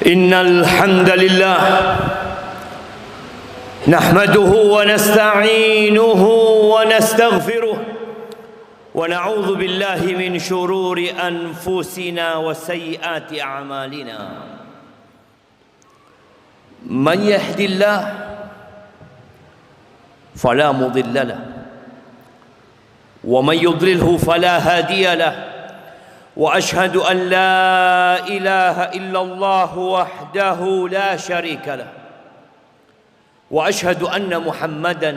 Innal hamdalillah nahmaduhu wa nasta'inuhu wa nastaghfiruh wa na'udzu billahi min shururi anfusina wa sayyiati a'malina. Man yahdihillah fala mudilla lahu wa man yudlilhu fala hadiya lahu. وأشهد أن لا إله إلا الله وحده لا شريك له وأشهد أن محمدا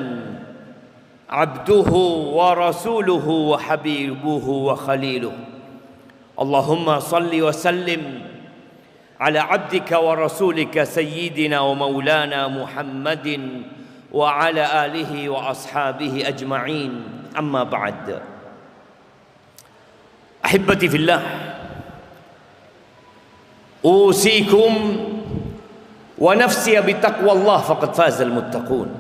عبده ورسوله وحبيبه وخليله. اللهم صل وسلم على عبدك ورسولك سيدنا ومولانا محمد وعلى آله وأصحابه أجمعين. أما بعد، أحبتي في الله، أوصيكم ونفسي بتقوى الله فقد فاز المتقون.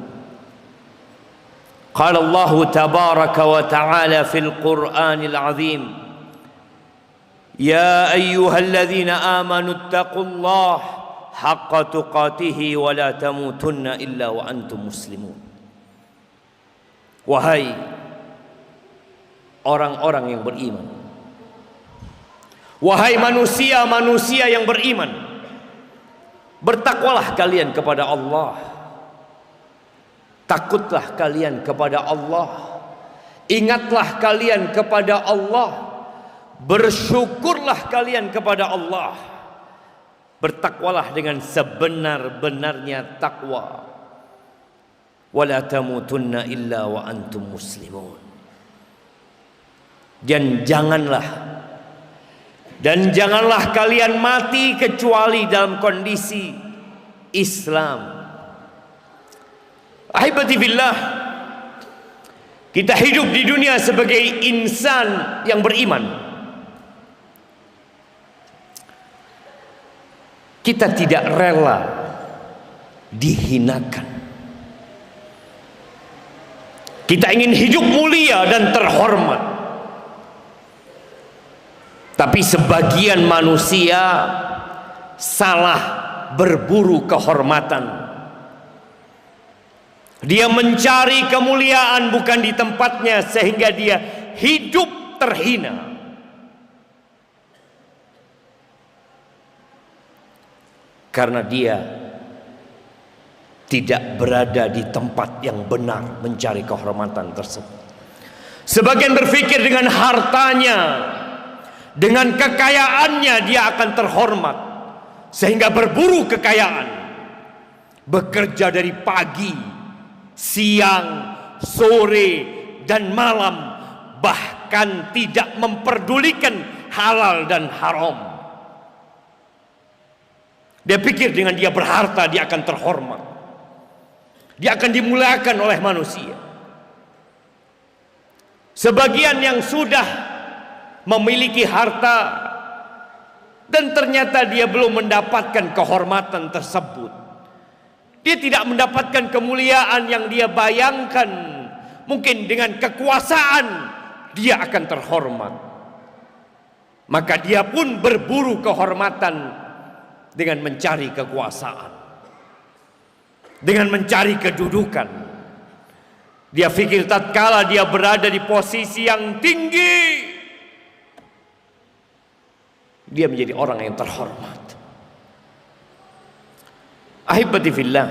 قال الله تبارك وتعالى في القرآن العظيم: يا أيها الذين آمنوا اتقوا الله حق تقاته ولا تموتن إلا وأنتم مسلمون. Wahai orang-orang yang beriman, wahai manusia-manusia yang beriman, bertakwalah kalian kepada Allah. Takutlah kalian kepada Allah. Ingatlah kalian kepada Allah. Bersyukurlah kalian kepada Allah. Bertakwalah dengan sebenar-benarnya takwa. Wala tamutunna illa wa antum muslimun. Dan janganlah kalian mati kecuali dalam kondisi Islam. Ahibati billah, kita hidup di dunia sebagai insan yang beriman. Kita tidak rela dihinakan. Kita ingin hidup mulia dan terhormat. Tapi sebagian manusia salah berburu kehormatan. Dia mencari kemuliaan bukan di tempatnya, sehingga dia hidup terhina. Karena dia tidak berada di tempat yang benar mencari kehormatan tersebut. Sebagian berpikir dengan hartanya, dengan kekayaannya dia akan terhormat, sehingga berburu kekayaan, bekerja dari pagi, siang, sore, dan malam, bahkan tidak memperdulikan halal dan haram. Dia pikir dengan dia berharta dia akan terhormat, dia akan dimuliakan oleh manusia. Sebagian yang sudah memiliki harta dan ternyata dia belum mendapatkan kehormatan tersebut. Dia tidak mendapatkan kemuliaan yang dia bayangkan. Mungkin dengan kekuasaan dia akan terhormat, maka dia pun berburu kehormatan dengan mencari kekuasaan, dengan mencari kedudukan. Dia pikir tatkala dia berada di posisi yang tinggi, dia menjadi orang yang terhormat. Ahibati fillah,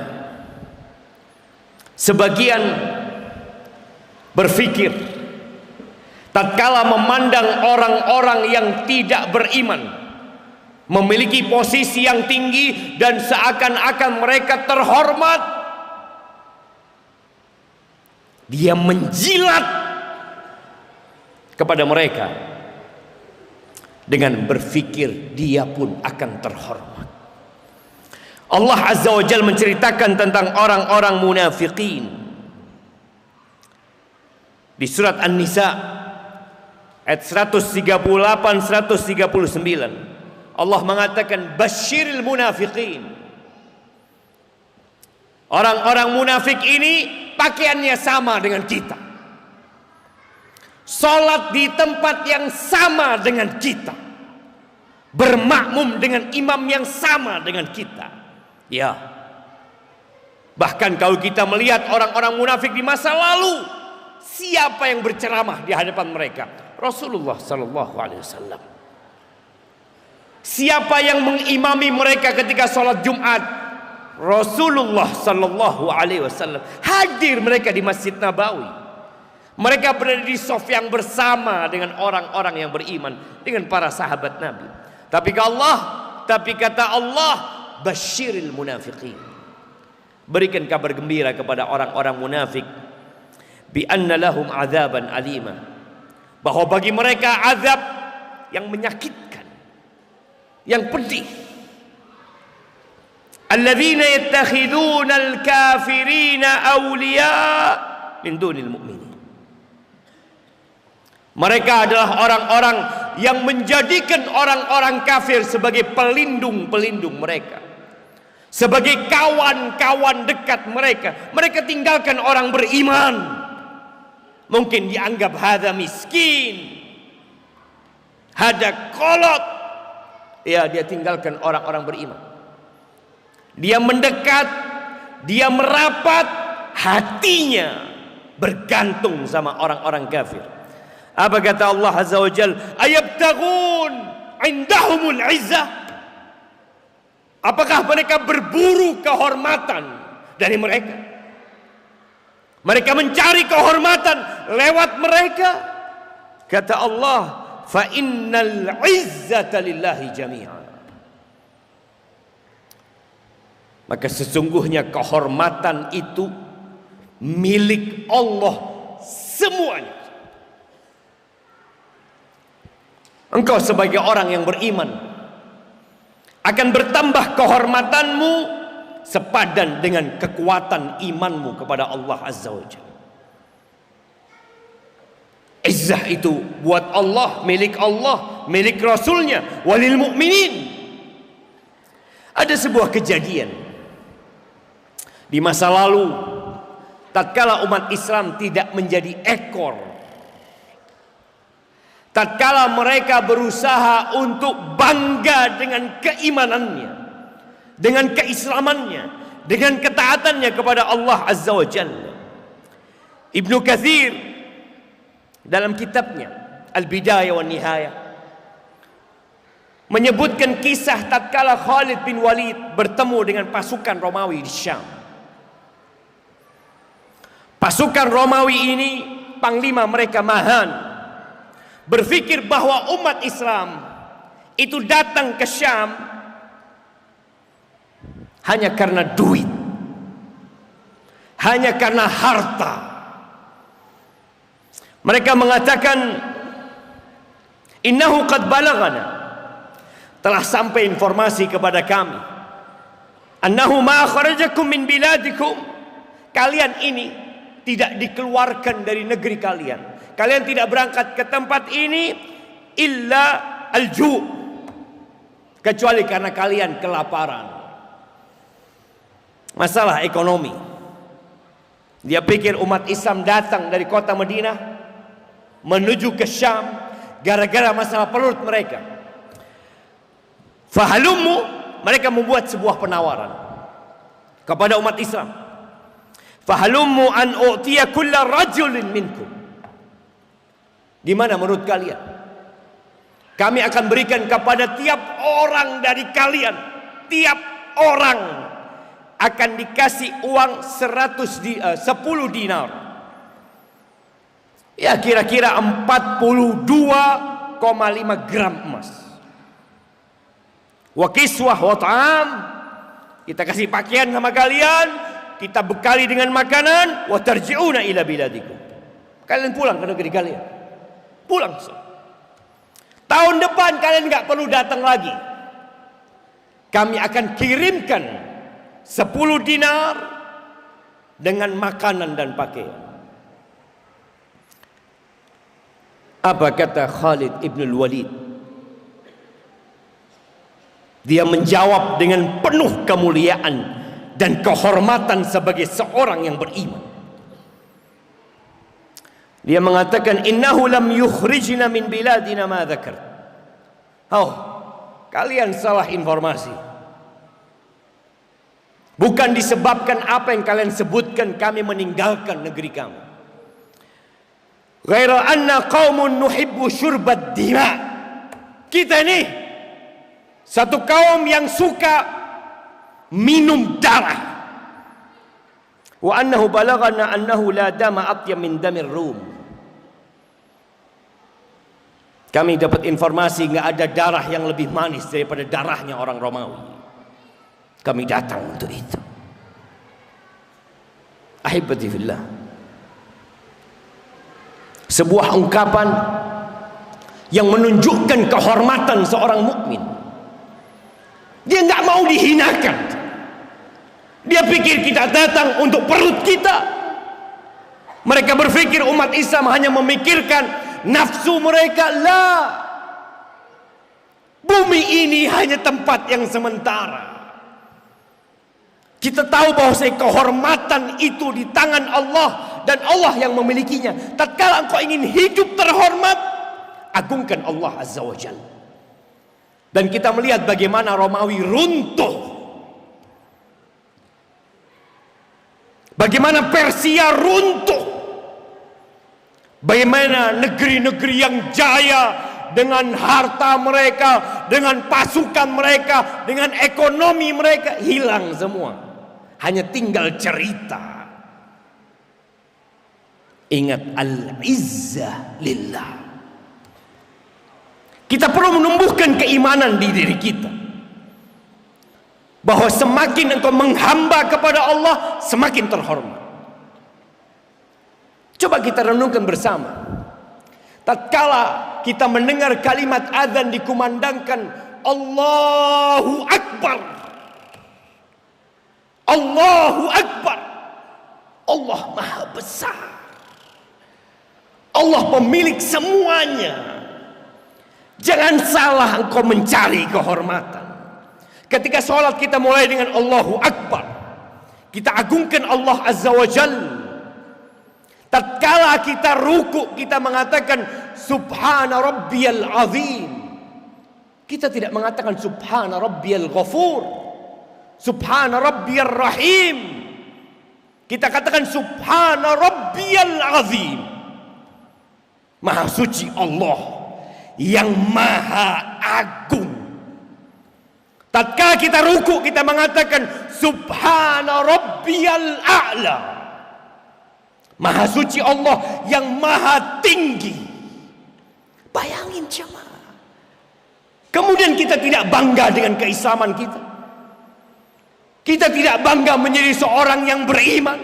sebagian berpikir tatkala memandang orang-orang yang tidak beriman memiliki posisi yang tinggi dan seakan-akan mereka terhormat, dia menjilat kepada mereka dengan berpikir dia pun akan terhormat. Allah Azza wa Jalla menceritakan tentang orang-orang munafikin di surat An-Nisa Ayat 138, 139. Allah mengatakan basyiril munafiqin. Orang-orang munafik ini pakaiannya sama dengan kita, salat di tempat yang sama dengan kita, bermakmum dengan imam yang sama dengan kita. Ya, bahkan kalau kita melihat orang-orang munafik di masa lalu, siapa yang berceramah di hadapan mereka? Rasulullah sallallahu alaihi wasallam. Siapa yang mengimami mereka ketika sholat Jumat? Rasulullah sallallahu alaihi wasallam. Hadir mereka di Masjid Nabawi. Mereka berada di shaf yang bersama dengan orang-orang yang beriman, dengan para sahabat Nabi. Tapi kata Allah, basyiril munafiqin. Berikan kabar gembira kepada orang-orang munafik, bi anna lahum adzaban alima. Bahwa bagi mereka azab yang menyakitkan, yang pedih. Alladzina yattakhiduna al-kafirina awliya min dunil mu'minin. Mereka adalah orang-orang yang menjadikan orang-orang kafir sebagai pelindung-pelindung mereka, sebagai kawan-kawan dekat mereka. Mereka tinggalkan orang beriman. Mungkin dianggap hada miskin, hada kolot. Ya, dia tinggalkan orang-orang beriman. Dia mendekat, dia merapat, hatinya bergantung sama orang-orang kafir. Apa kata Allah Azza wa Jal? Ayabtaghun indahumul izzah. Apakah mereka berburu kehormatan dari mereka? Mereka mencari kehormatan lewat mereka. Kata Allah, fa innal izzata lillahi jami'an. Maka sesungguhnya kehormatan itu milik Allah semuanya. Engkau sebagai orang yang beriman akan bertambah kehormatanmu sepadan dengan kekuatan imanmu kepada Allah Azza wa Jalla. Izzah itu buat Allah, milik Rasulnya, walil mu'minin. Ada sebuah kejadian di masa lalu, tatkala umat Islam tidak menjadi ekor, tatkala mereka berusaha untuk bangga dengan keimanannya, dengan keislamannya, dengan ketaatannya kepada Allah Azza wa Jalla. Ibnu Katsir dalam kitabnya Al-Bidayah wa Nihayah menyebutkan kisah tatkala Khalid bin Walid bertemu dengan pasukan Romawi di Syam. Pasukan Romawi ini, panglima mereka Mahan, berpikir bahwa umat Islam itu datang ke Syam hanya karena duit, hanya karena harta. Mereka mengatakan, innahu qad balagana, telah sampai informasi kepada kami, annahu ma akhrajakum min biladikum, kalian ini tidak dikeluarkan dari negeri kalian, kalian tidak berangkat ke tempat ini illa al-ju', kecuali karena kalian kelaparan. Masalah ekonomi. Dia pikir umat Islam datang dari kota Madinah menuju ke Syam gara-gara masalah perut mereka. Fahalummu, mereka membuat sebuah penawaran kepada umat Islam. Fahalummu an u'tiya kulla rajulin minkum. Di mana menurut kalian? Kami akan berikan kepada tiap orang dari kalian, tiap orang akan dikasih uang 10 dinar. Ya, kira-kira 42,5 gram emas. Wa kiswah wa ta'am, kita kasih pakaian sama kalian, kita bekali dengan makanan. Wa tarji'una ila biladikum, kalian pulang ke negeri kalian. Pulang. Tahun depan kalian nggak perlu datang lagi. Kami akan kirimkan 10 dinar dengan makanan dan pakaian. Apa kata Khalid ibn al-Walid? Dia menjawab dengan penuh kemuliaan dan kehormatan sebagai seorang yang beriman. Dia mengatakan, innahu lam yukhrijna min biladina ma dzakar. Oh, kalian salah informasi. Bukan disebabkan apa yang kalian sebutkan kami meninggalkan negeri kami. Ghaira anna qaumun nuhibbu syurbat dima. Kita ini satu kaum yang suka minum darah. Wa annahu balagana annahu la dama atyam min damir rum. Kami dapat informasi nggak ada darah yang lebih manis daripada darahnya orang Romawi. Kami datang untuk itu. Ahibati fillah. Sebuah ungkapan yang menunjukkan kehormatan seorang mukmin. Dia nggak mau dihinakan. Dia pikir kita datang untuk perut kita. Mereka berpikir umat Islam hanya memikirkan nafsu mereka. Lah, bumi ini hanya tempat yang sementara. Kita tahu bahwa kehormatan itu di tangan Allah dan Allah yang memilikinya. Tatkala engkau ingin hidup terhormat, agungkan Allah Azza wa Jalla. Dan kita melihat bagaimana Romawi runtuh, bagaimana Persia runtuh, bagaimana negeri-negeri yang jaya dengan harta mereka, dengan pasukan mereka, dengan ekonomi mereka hilang semua. Hanya tinggal cerita. Ingat, al-izzah lillah. Kita perlu menumbuhkan keimanan di diri kita, bahwa semakin engkau menghamba kepada Allah, semakin terhormat. Coba kita renungkan bersama. Tatkala kita mendengar kalimat azan dikumandangkan, Allahu Akbar, Allahu Akbar. Allah Maha Besar. Allah pemilik semuanya. Jangan salah engkau mencari kehormatan. Ketika sholat kita mulai dengan Allahu Akbar, kita agungkan Allah Azza wa Jalla. Tatkala kita ruku, kita mengatakan Subhana Rabbiyal Azim. Kita tidak mengatakan Subhana Rabbiyal Ghafur, Subhana Rabbiyar Rahim. Kita katakan Subhana Rabbiyal Azim. Maha suci Allah yang maha agung. Tatkala kita ruku, kita mengatakan Subhana Rabbiyal A'la. Maha suci Allah yang maha tinggi. Bayangin jemaah. Kemudian kita tidak bangga dengan keislaman kita. Kita tidak bangga menjadi seorang yang beriman.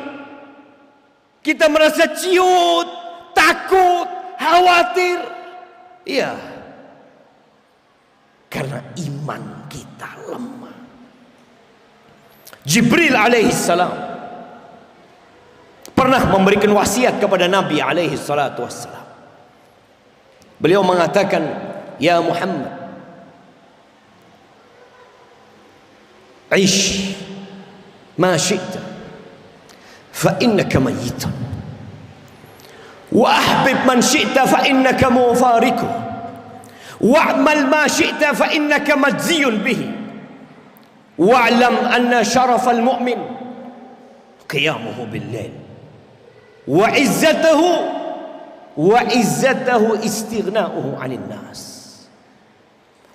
Kita merasa ciut, takut, khawatir. Iya, karena iman kita lemah. Jibril alaihissalam pernah memberikan wasiat kepada Nabi alaihi salatu wassalam. Beliau mengatakan, ya Muhammad, ish ma syi'ta fa innaka mayyitun wa ahbib man syi'ta fa innaka mufariku wa'mal ma syi'ta fa innaka majziyun bihi wa'lam anna syarafal mu'min qiyamuhu bil-lail wa izzatahu istighna'uhu 'anil nas.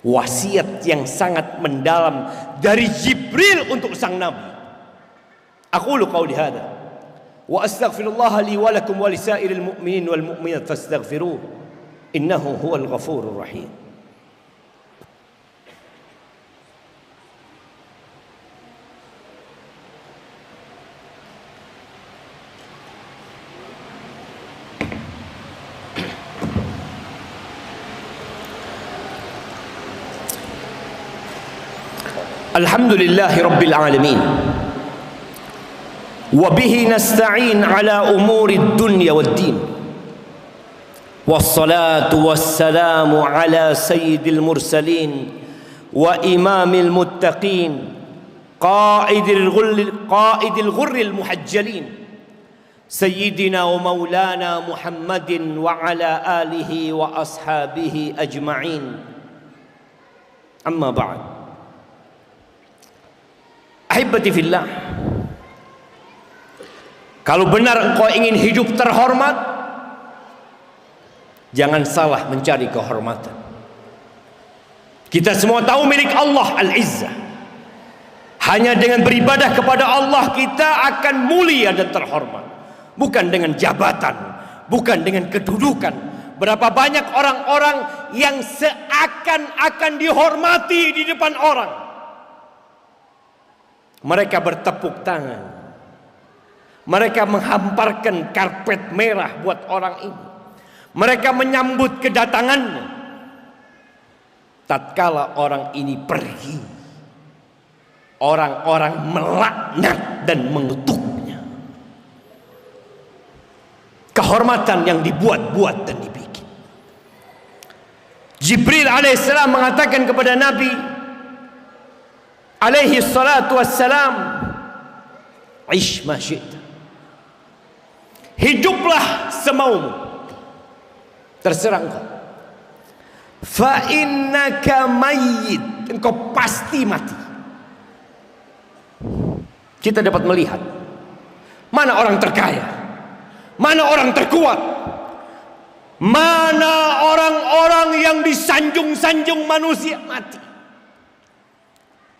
Wasiat yang sangat mendalam dari Jibril untuk sang Nabi. Aqulu qawli hadha wa astaghfirullah li wa lakum wa lisairil mu'minin wal mu'minat fastaghfiruh innahu huwal ghafurur rahim. Alhamdulillahi Rabbil Alamin. Wa bihi nasta'in ala umuri dunya wad din. والصلاة والسلام على سيد المرسلين وإمام المتقين قائد الغر المحجلين سيدنا ومولانا محمد وعلى آله وأصحابه أجمعين. أما بعد، أحبتي في الله, kalau benar engkau ingin hidup terhormat, jangan salah mencari kehormatan. Kita semua tahu milik Allah Al-Izzah. Hanya dengan beribadah kepada Allah kita akan mulia dan terhormat. Bukan dengan jabatan, bukan dengan kedudukan. Berapa banyak orang-orang yang seakan-akan dihormati di depan orang. Mereka bertepuk tangan. Mereka menghamparkan karpet merah buat orang ini. Mereka menyambut kedatangannya. Tatkala orang ini pergi, orang-orang melaknat dan mengutuknya. Kehormatan yang dibuat-buat dan dibikin. Jibril alaihissalam mengatakan kepada Nabi alaihi salatu wassalam, "Ish ma syi'ta." Hiduplah semaumu, terserah engkau. Fa innaka mayyit, engkau pasti mati. Kita dapat melihat mana orang terkaya, mana orang terkuat, mana orang-orang yang disanjung-sanjung manusia mati.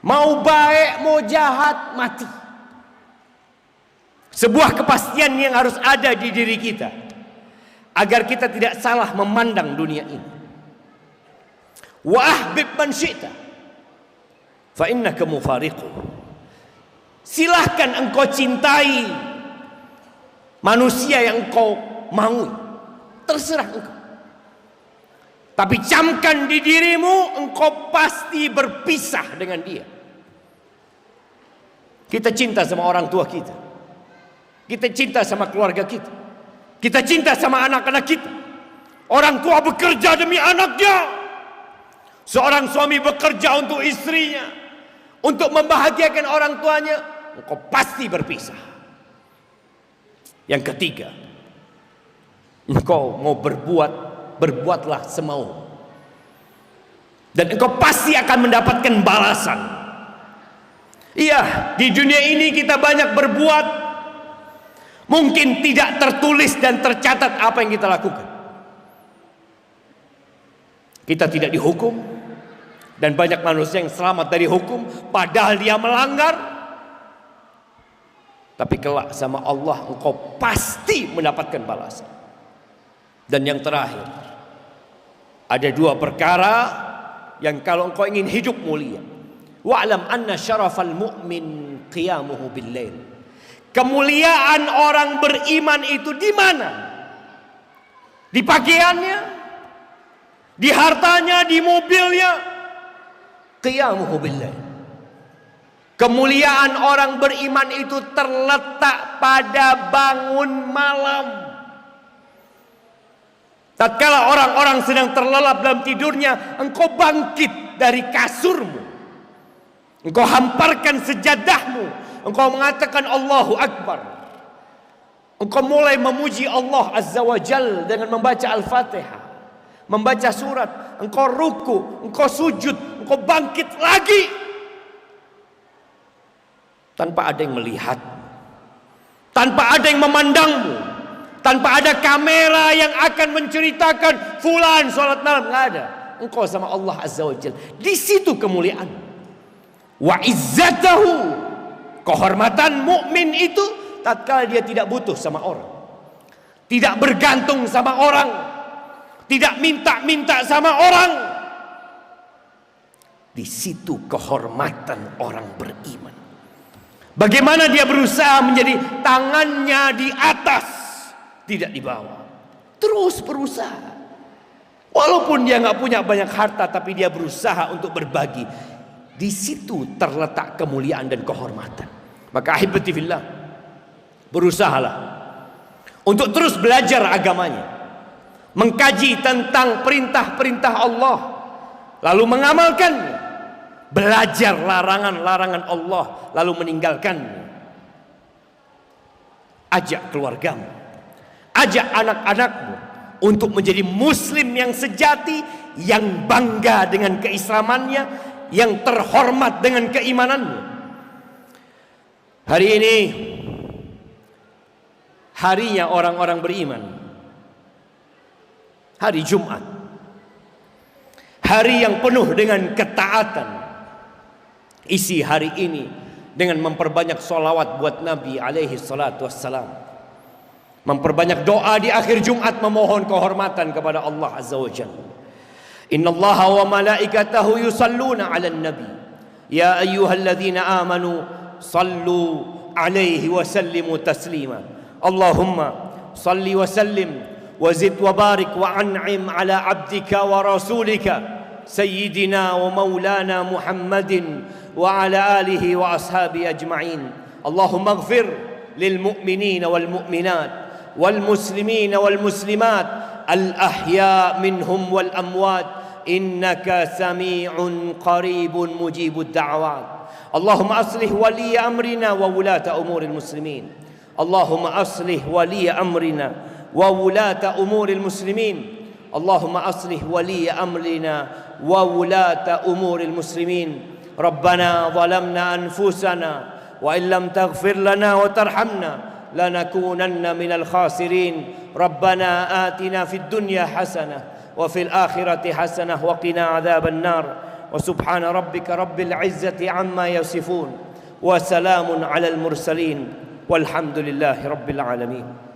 Mau baik mau jahat mati. Sebuah kepastian yang harus ada di diri kita agar kita tidak salah memandang dunia ini. Wa ahbib man syi'ta fa innaka mufariqu. Silahkan engkau cintai manusia yang engkau mau, terserah engkau. Tapi camkan di dirimu engkau pasti berpisah dengan dia. Kita cinta sama orang tua kita, kita cinta sama keluarga kita, kita cinta sama anak-anak kita. Orang tua bekerja demi anaknya. Seorang suami bekerja untuk istrinya, untuk membahagiakan orang tuanya. Engkau pasti berpisah. Yang ketiga, engkau mau berbuat, berbuatlah semau. Dan engkau pasti akan mendapatkan balasan. Iya, di dunia ini kita banyak berbuat, mungkin tidak tertulis dan tercatat apa yang kita lakukan. Kita tidak dihukum, dan banyak manusia yang selamat dari hukum padahal dia melanggar. Tapi kelak sama Allah engkau pasti mendapatkan balasan. Dan yang terakhir, ada dua perkara yang kalau engkau ingin hidup mulia, wa'lam anna syarafal mu'min qiyamuhu bil-lail. Kemuliaan orang beriman itu di mana? Di pakaiannya, di hartanya, di mobilnya. Qiyamuhu bil-lail. Kemuliaan orang beriman itu terletak pada bangun malam. Tatkala orang-orang sedang terlelap dalam tidurnya, engkau bangkit dari kasurmu, engkau hamparkan sejadahmu, engkau mengatakan Allahu Akbar, engkau mulai memuji Allah Azza wa Jal dengan membaca Al-Fatihah, membaca surat, engkau ruku, engkau sujud, engkau bangkit lagi tanpa ada yang melihat, tanpa ada yang memandangmu, tanpa ada kamera yang akan menceritakan fulan sholat malam, nggak ada. Engkau sama Allah Azza wa Jalla. Di situ kemuliaan. Wa izzatahu, kehormatan mukmin itu tatkala dia tidak butuh sama orang, tidak bergantung sama orang, tidak minta-minta sama orang. Di situ kehormatan orang beriman. Bagaimana dia berusaha menjadi tangannya di atas, tidak di bawah. Terus berusaha. Walaupun dia nggak punya banyak harta, tapi dia berusaha untuk berbagi. Di situ terletak kemuliaan dan kehormatan. Maka ahibati fillah, berusahalah untuk terus belajar agamanya, mengkaji tentang perintah-perintah Allah, lalu mengamalkannya, belajar larangan-larangan Allah, lalu meninggalkannya. Ajak keluargamu, ajak anak-anakmu untuk menjadi muslim yang sejati, yang bangga dengan keislamannya, yang terhormat dengan keimanannya. Hari ini harinya orang-orang beriman, hari Jumat, hari yang penuh dengan ketaatan. Isi hari ini dengan memperbanyak sholawat buat Nabi alaihi salatu wassalam, memperbanyak doa di akhir Jumat, memohon kehormatan kepada Allah azza wa jalla. Innallaha wa malaikatahu yusalluna 'alan nabi ya ayyuhalladzina amanu sallu alaihi wa sallimu taslima. Allahumma salli wa sallim wa zid wa barik wa an'im ala abdika wa rasulika سيدنا ومولانا محمد وعلى آله وأصحابه أجمعين. اللهم اغفر للمؤمنين والمؤمنات والمسلمين والمسلمات الأحياء منهم والأموات إنك سميع قريب مجيب الدعوات. اللهم أصلح ولي أمرنا وولاة أمور المسلمين. اللهم أصلح ولي أمرنا وولاة أمور المسلمين. اللهم أصلح ولي أمرنا وولاة أمور المسلمين. ربنا ظلمنا أنفسنا وإن لم تغفر لنا وترحمنا لنكونن من الخاسرين. ربنا آتنا في الدنيا حسنة وفي الآخرة حسنة وقنا عذاب النار. وسبحان ربك رب العزة عما يصفون وسلام على المرسلين والحمد لله رب العالمين.